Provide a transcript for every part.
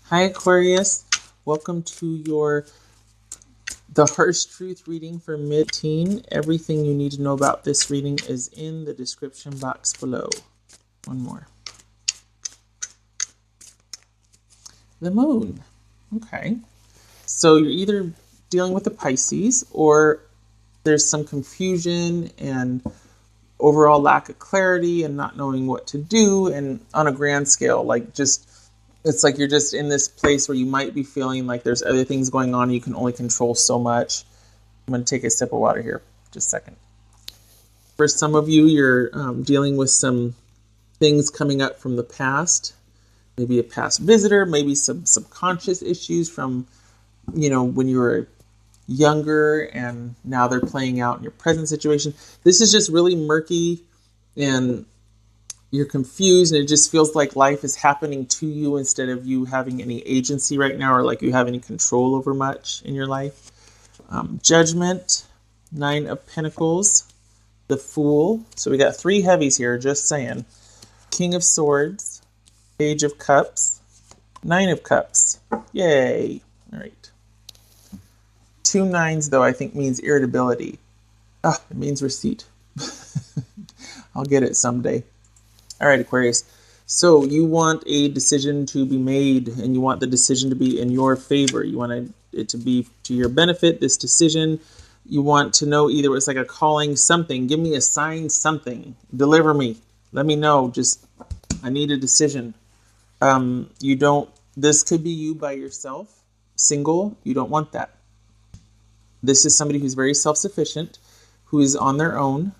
Hi Aquarius, welcome to the Harsh Truth reading for mid-teen. Everything you need to know about this reading is in the description box below. One more. The moon. Okay. So you're either dealing with the Pisces or there's some confusion and overall lack of clarity and not knowing what to do, and on a grand scale, it's like you're just in this place where you might be feeling like there's other things going on and you can only control so much. I'm going to take a sip of water here. Just a second. For some of you, you're dealing with some things coming up from the past. Maybe a past visitor, maybe some subconscious issues from, when you were younger and now they're playing out in your present situation. This is just really murky and you're confused, and it just feels like life is happening to you instead of you having any agency right now, or like you have any control over much in your life. Judgment, 9 of Pentacles, the Fool. So we got 3 heavies here, just saying. King of Swords, Page of Cups, 9 of Cups. Yay. All right. 2 9s, though, I think means irritability. It means receipt. I'll get it someday. All right, Aquarius. So you want a decision to be made, and you want the decision to be in your favor. You want it to be to your benefit, this decision. You want to know either it's like a calling, something. Give me a sign, something. Deliver me. Let me know. I need a decision. This could be you by yourself, single. You don't want that. This is somebody who's very self-sufficient, who is on their own.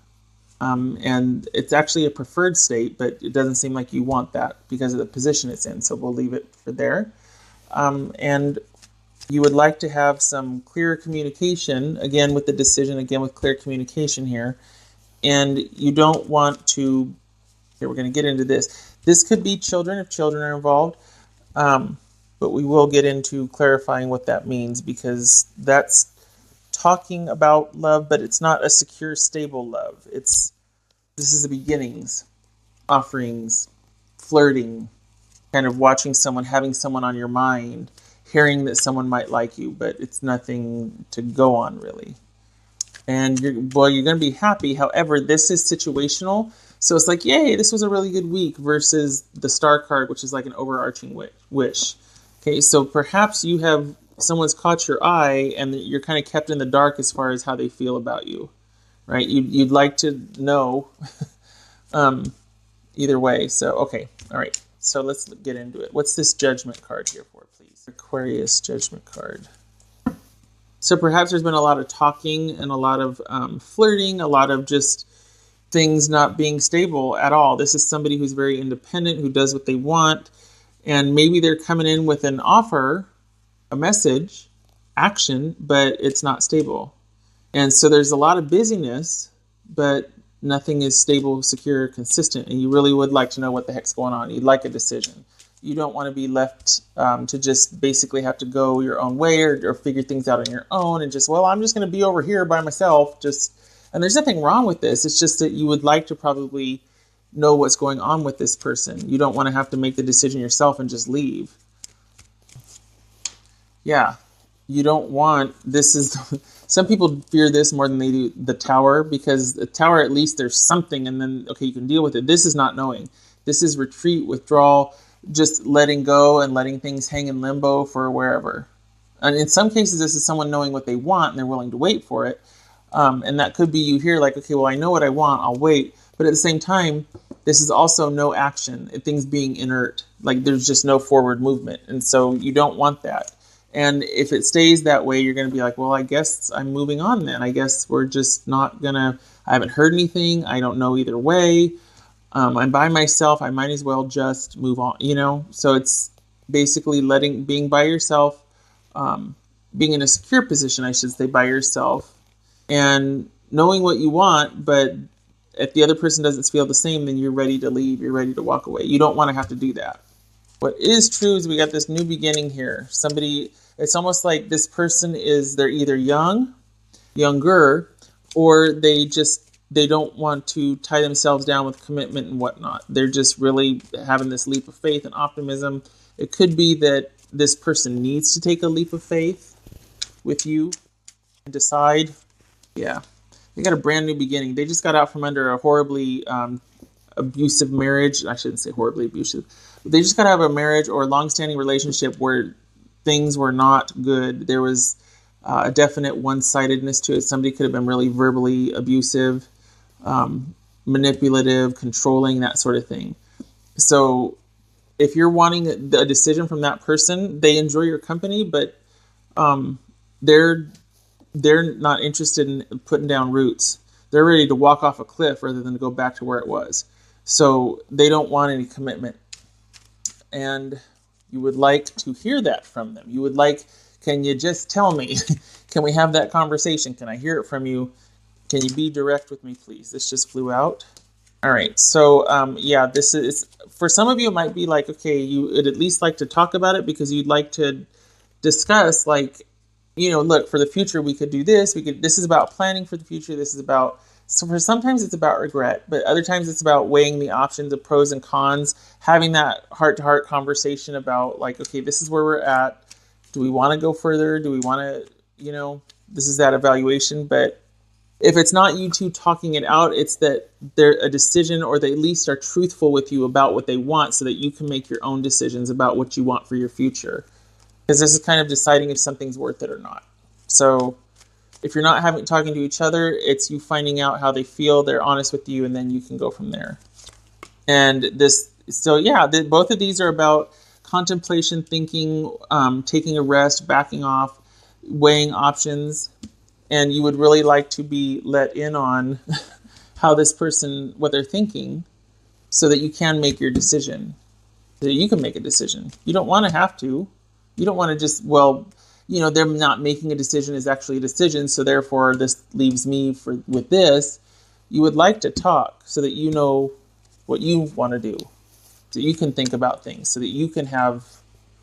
And it's actually a preferred state, but it doesn't seem like you want that because of the position it's in. So we'll leave it for there. And you would like to have some clear communication, again with the decision, again with clear communication here. And you don't want to, here we're going to get into this. This could be children if children are involved. But we will get into clarifying what that means, because that's talking about love, but it's not a secure, stable love. This is the beginnings, offerings, flirting, kind of watching someone, having someone on your mind, hearing that someone might like you, but it's nothing to go on really. And you're going to be happy. However, this is situational. So it's like, yay, this was a really good week, versus the Star card, which is like an overarching wish. Okay, so perhaps someone's caught your eye and you're kind of kept in the dark as far as how they feel about you, right? You'd like to know either way. So, okay. All right. So let's get into it. What's this Judgment card here for, please? Aquarius Judgment card. So perhaps there's been a lot of talking and a lot of flirting, a lot of just things not being stable at all. This is somebody who's very independent, who does what they want, and maybe they're coming in with an offer, a message, action, but it's not stable. And so there's a lot of busyness, but nothing is stable, secure, consistent. And you really would like to know what the heck's going on. You'd like a decision. You don't want to be left to just basically have to go your own way or figure things out on your own and I'm just going to be over here by myself. And there's nothing wrong with this. It's just that you would like to probably know what's going on with this person. You don't want to have to make the decision yourself and just leave. Yeah, you don't want, some people fear this more than they do the Tower, because the Tower, at least there's something, and then, okay, you can deal with it. This is not knowing. This is retreat, withdrawal, just letting go and letting things hang in limbo for wherever. And in some cases, this is someone knowing what they want and they're willing to wait for it. And that could be you here, like, okay, well, I know what I want, I'll wait. But at the same time, this is also no action, things being inert, like there's just no forward movement. And so you don't want that. And if it stays that way, you're going to be like, well, I guess I'm moving on then. I guess we're just not going to, I haven't heard anything. I don't know either way. I'm by myself. I might as well just move on, So it's basically being by yourself, being in a secure position, I should say, by yourself, and knowing what you want. But if the other person doesn't feel the same, then you're ready to leave. You're ready to walk away. You don't want to have to do that. What is true is we got this new beginning here. It's almost like this person they're either younger, or they don't want to tie themselves down with commitment and whatnot. They're just really having this leap of faith and optimism. It could be that this person needs to take a leap of faith with you and decide. Yeah, they got a brand new beginning. They just got out from under a horribly abusive marriage. I shouldn't say horribly abusive. They just got out of a marriage or a long-standing relationship where things were not good. There was a definite one-sidedness to it. Somebody could have been really verbally abusive, manipulative, controlling, that sort of thing. So if you're wanting a decision from that person, they enjoy your company, but they're not interested in putting down roots. They're ready to walk off a cliff rather than to go back to where it was. So they don't want any commitment. And you would like to hear that from them. You would like, can you just tell me? Can we have that conversation? Can I hear it from you? Can you be direct with me, please? This just flew out. All right. So, yeah, this is, for some of you, it might be like, okay, you would at least like to talk about it because you'd like to discuss, like, you know, look, for the future, we could do this. This is about planning for the future. This is about, so for sometimes it's about regret, but other times it's about weighing the options of pros and cons, having that heart-to-heart conversation about, like, okay, this is where we're at. Do we want to go further? Do we want to, you know, this is that evaluation. But if it's not you two talking it out, it's that they're a decision, or they at least are truthful with you about what they want so that you can make your own decisions about what you want for your future. Because this is kind of deciding if something's worth it or not. So if you're not talking to each other, it's you finding out how they feel, they're honest with you, and then you can go from there. And this, so yeah, both of these are about contemplation, thinking, taking a rest, backing off, weighing options. And you would really like to be let in on how this person, what they're thinking, so that you can make your decision, so that you can make a decision. You don't want to have to. You don't want to just, well, you know, them not making a decision is actually a decision, so therefore this leaves me with this. You would like to talk so that you know what you want to do, so you can think about things, so that you can have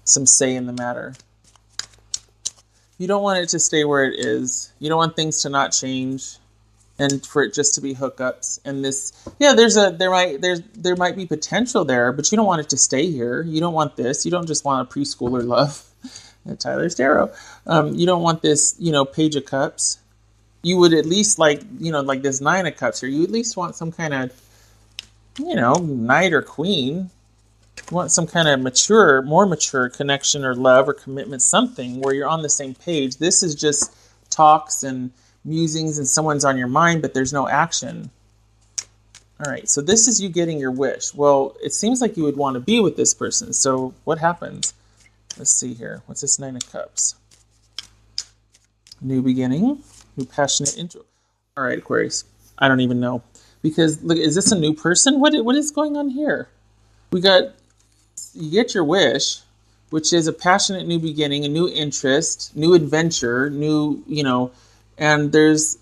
some say in the matter. You don't want it to stay where it is. You don't want things to not change, and for it just to be hookups. And this, yeah, there might be potential there, but you don't want it to stay here. You don't want this. You don't just want a preschooler love. Tyler's tarot. You don't want this, you know, Page of Cups. You would at least like, you know, like this Nine of Cups here. You at least want some kind of, you know, Knight or Queen. You want some kind of more mature connection or love or commitment, something where you're on the same page. This is just talks and musings and someone's on your mind, but there's no action. All right, so this is you getting your wish. Well, it seems like you would want to be with this person. So what happens? Let's see here. What's this Nine of Cups? New beginning, new passionate intro. All right, Aquarius. I don't even know. Because, look, is this a new person? What is going on here? We got, you get your wish, which is a passionate new beginning, a new interest, new adventure, new, you know, and there's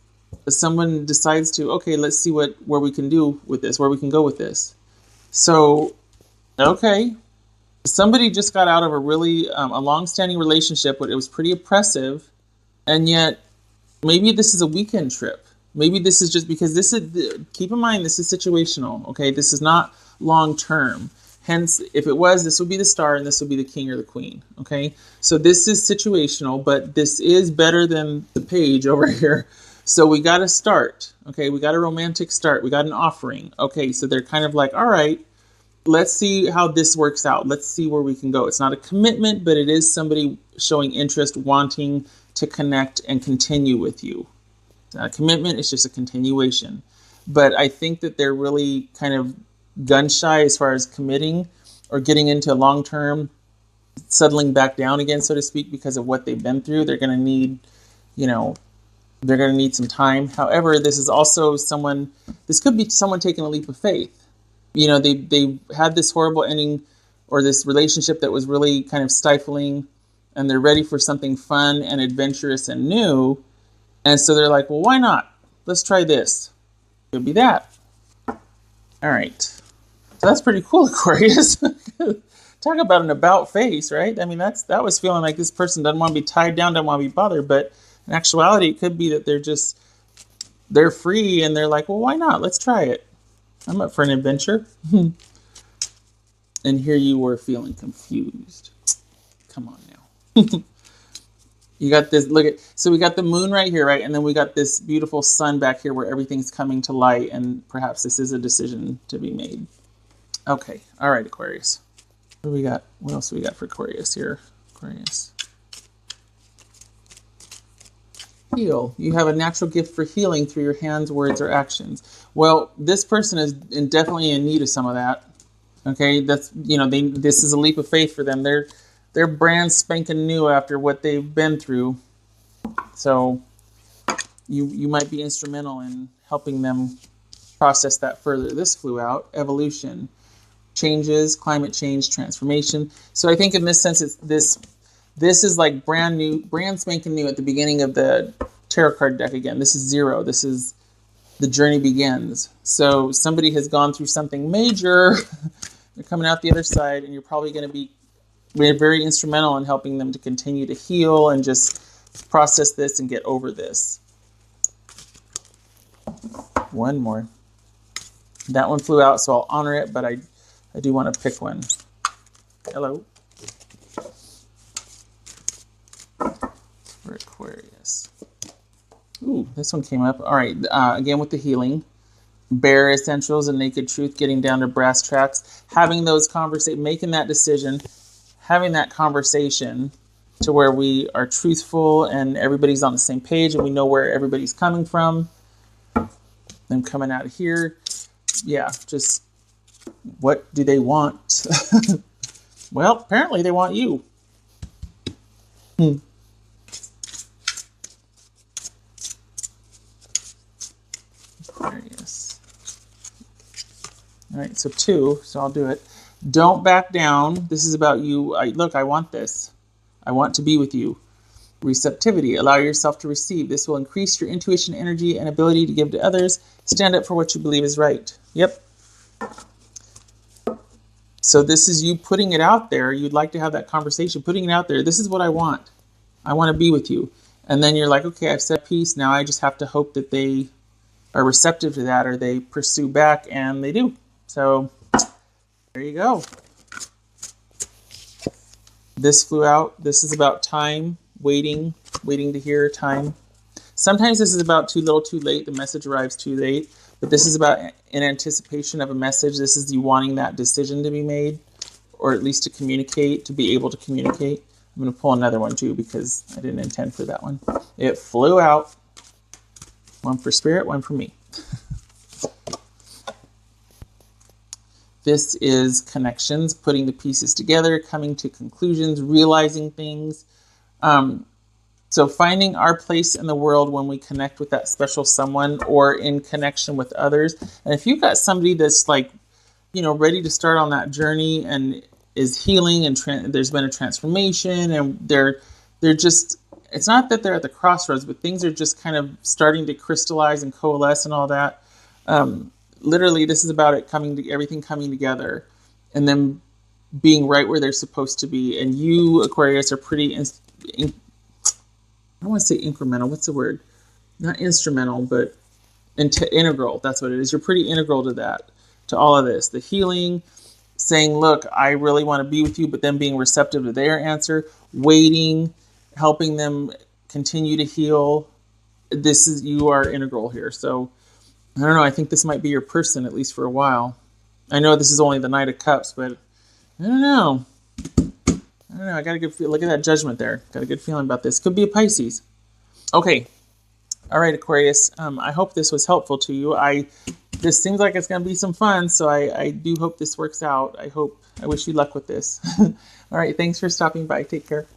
someone decides to, okay, let's see where we can do with this, where we can go with this. So, okay. Somebody just got out of a really a long-standing relationship, but it was pretty oppressive, and yet maybe this is a weekend trip. Maybe this is just because this is, keep in mind, this is situational, okay? This is not long-term. Hence, if it was, this would be the Star and this would be the King or the Queen, okay? So this is situational, but this is better than the Page over here. So we got to start, okay? We got a romantic start. We got an offering. Okay, so they're kind of like, all right, let's see how this works out. Let's see where we can go. It's not a commitment, but it is somebody showing interest, wanting to connect and continue with you. It's not a commitment, it's just a continuation. But I think that they're really kind of gun shy as far as committing or getting into long-term, settling back down again, so to speak, because of what they've been through. They're going to need, you know, they're going to need some time. However, this is also someone, this could be someone taking a leap of faith. You know, they had this horrible ending or this relationship that was really kind of stifling, and they're ready for something fun and adventurous and new. And so they're like, well, why not? Let's try this. Could be that. All right. So that's pretty cool, Aquarius. Talk about an about face, right? I mean, that was feeling like this person doesn't want to be tied down, doesn't want to be bothered. But in actuality, it could be that they're free and they're like, well, why not? Let's try it. I'm up for an adventure. And here you were feeling confused. come on now. You got this, look at, so we got the moon right here, right? And then we got this beautiful sun back here where everything's coming to light, and perhaps this is a decision to be made. Okay, all right, Aquarius. What do we got? What else do we got for Aquarius here? Aquarius. Heal. You have a natural gift for healing through your hands, words, or actions. Well, this person is definitely in need of some of that. Okay, that's, you know, this is a leap of faith for them. They're brand spanking new after what they've been through. So you might be instrumental in helping them process that further. This flew out. Evolution, changes, climate change, transformation. So I think in this sense, it's this is like brand new, brand spanking new at the beginning of the tarot card deck again. This is 0. This is the journey begins. So somebody has gone through something major. They're coming out the other side, and you're probably going to be very instrumental in helping them to continue to heal and just process this and get over this. One more. That one flew out, so I'll honor it, but I do want to pick one. Hello. For Aquarius. Ooh, this one came up. All right, again with the healing. Bare essentials and naked truth, getting down to brass tracks, having those conversations, making that decision, having that conversation to where we are truthful and everybody's on the same page and we know where everybody's coming from. Them coming out of here. Yeah, just what do they want? Well, apparently they want you. Aquarius. All right, so 2, so I'll do it. Don't back down. This is about you. Look, I want this. I want to be with you. Receptivity. Allow yourself to receive. This will increase your intuition, energy, and ability to give to others. Stand up for what you believe is right. Yep. So this is you putting it out there. You'd like to have that conversation, putting it out there. This is what I want. I want to be with you. And then you're like, okay, I've said peace. Now I just have to hope that they are receptive to that or they pursue back, and they do. So there you go. This flew out. This is about time, waiting to hear time. Sometimes this is about too little, too late. The message arrives too late. But this is about in anticipation of a message. This is you wanting that decision to be made, or at least to communicate, to be able to communicate. I'm going to pull another one too because I didn't intend for that one. It flew out. One for spirit, one for me. This is connections, putting the pieces together, coming to conclusions, realizing things. So finding our place in the world when we connect with that special someone or in connection with others. And if you've got somebody that's like, you know, ready to start on that journey and is healing and there's been a transformation and they're just, it's not that they're at the crossroads, but things are just kind of starting to crystallize and coalesce and all that. Literally, this is about it everything coming together and then being right where they're supposed to be. And you, Aquarius, are pretty, I don't want to say incremental. What's the word? Not instrumental, but integral. That's what it is. You're pretty integral to that, to all of this. The healing, saying, look, I really want to be with you, but then being receptive to their answer, waiting, helping them continue to heal. You are integral here. So I don't know. I think this might be your person, at least for a while. I know this is only the Knight of Cups, but I don't know. I got a good feel. Look at that judgment there. Got a good feeling about this. Could be a Pisces. Okay. All right, Aquarius. I hope this was helpful to you. This seems like it's going to be some fun, so I do hope this works out. I wish you luck with this. All right. Thanks for stopping by. Take care.